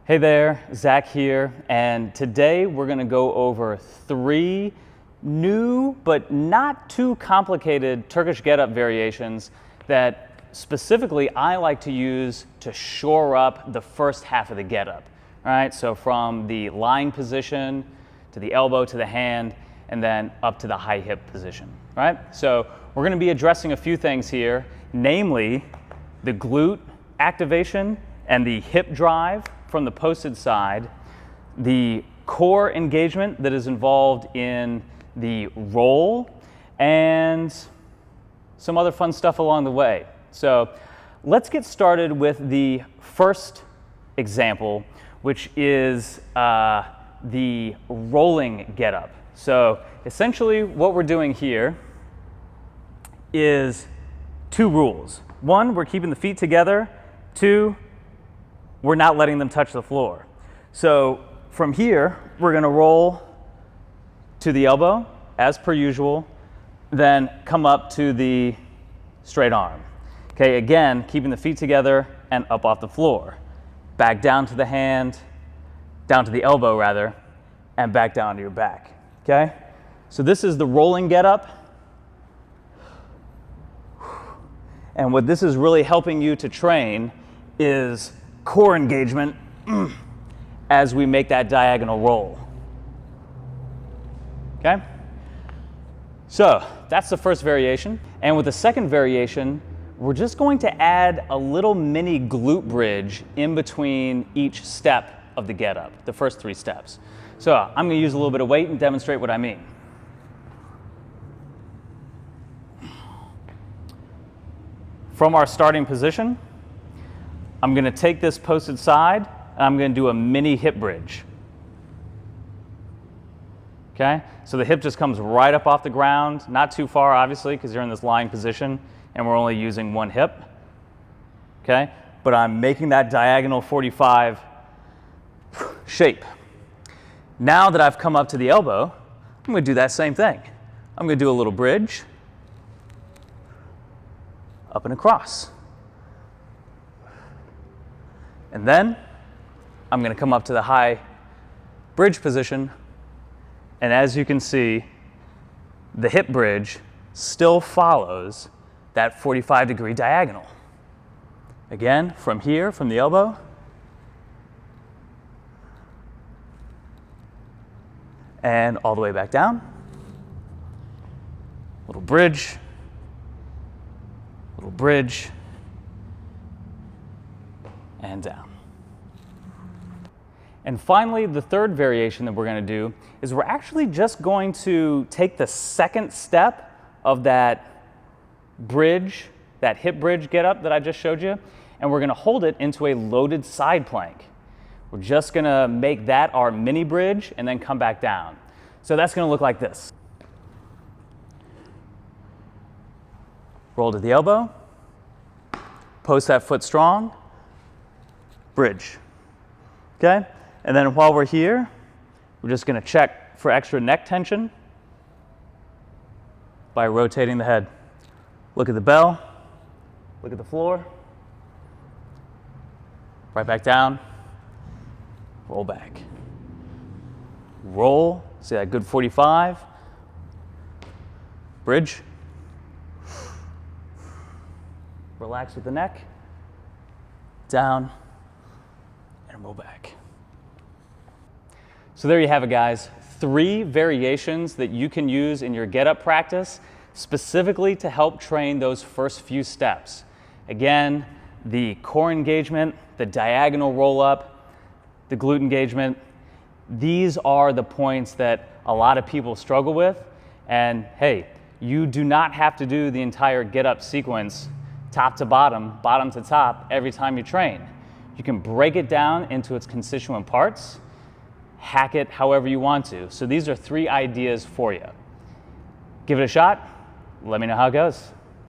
Hey there, Zach here, and today we're going to go over 3 new but not too complicated Turkish get-up variations that specifically I like to use to shore up the first half of the get-up. All right, so from the lying position to the elbow to the hand and then up to the high hip position. Right? So we're going to be addressing a few things here, namely the glute activation and the hip drive from the posted side, the core engagement that is involved in the roll, and some other fun stuff along the way. So let's get started with the first example, which is the rolling get-up. So essentially what we're doing here is 2 rules. 1, we're keeping the feet together. 2, we're not letting them touch the floor. So from here, we're going to roll to the elbow, as per usual, then come up to the straight arm. Okay, again, keeping the feet together and up off the floor. Back down to the hand, down to the elbow rather, and back down to your back. Okay? So this is the rolling get-up. And what this is really helping you to train is core engagement as we make that diagonal roll. Okay? So that's the first variation. And with the second variation, we're just going to add a little mini glute bridge in between each step of the get-up, the first 3 steps. So I'm going to use a little bit of weight and demonstrate what I mean. From our starting position, I'm going to take this posted side and I'm going to do a mini hip bridge. Okay? So the hip just comes right up off the ground, not too far obviously because you're in this lying position and we're only using 1 hip. Okay? But I'm making that diagonal 45 shape. Now that I've come up to the elbow, I'm going to do that same thing. I'm going to do a little bridge, up and across. And then I'm going to come up to the high bridge position, and as you can see, the hip bridge still follows that 45-degree diagonal. Again, from here, from the elbow, and all the way back down. Little bridge, and down. And finally, the third variation that we're going to do is we're actually just going to take the second step of that bridge, that hip bridge get up that I just showed you, and we're going to hold it into a loaded side plank. We're just going to make that our mini bridge and then come back down. So that's going to look like this. Roll to the elbow, post that foot strong, bridge. Okay? And then while we're here, we're just going to check for extra neck tension by rotating the head. Look at the bell, look at the floor, right back down, roll back. Roll, see that good 45, bridge, relax with the neck, down, and roll back. So there you have it, guys. 3 variations that you can use in your get-up practice specifically to help train those first few steps. Again, the core engagement, the diagonal roll-up, the glute engagement. These are the points that a lot of people struggle with. And hey, you do not have to do the entire get-up sequence top to bottom, bottom to top every time you train. You can break it down into its constituent parts, hack it however you want to. So these are 3 ideas for you. Give it a shot. Let me know how it goes.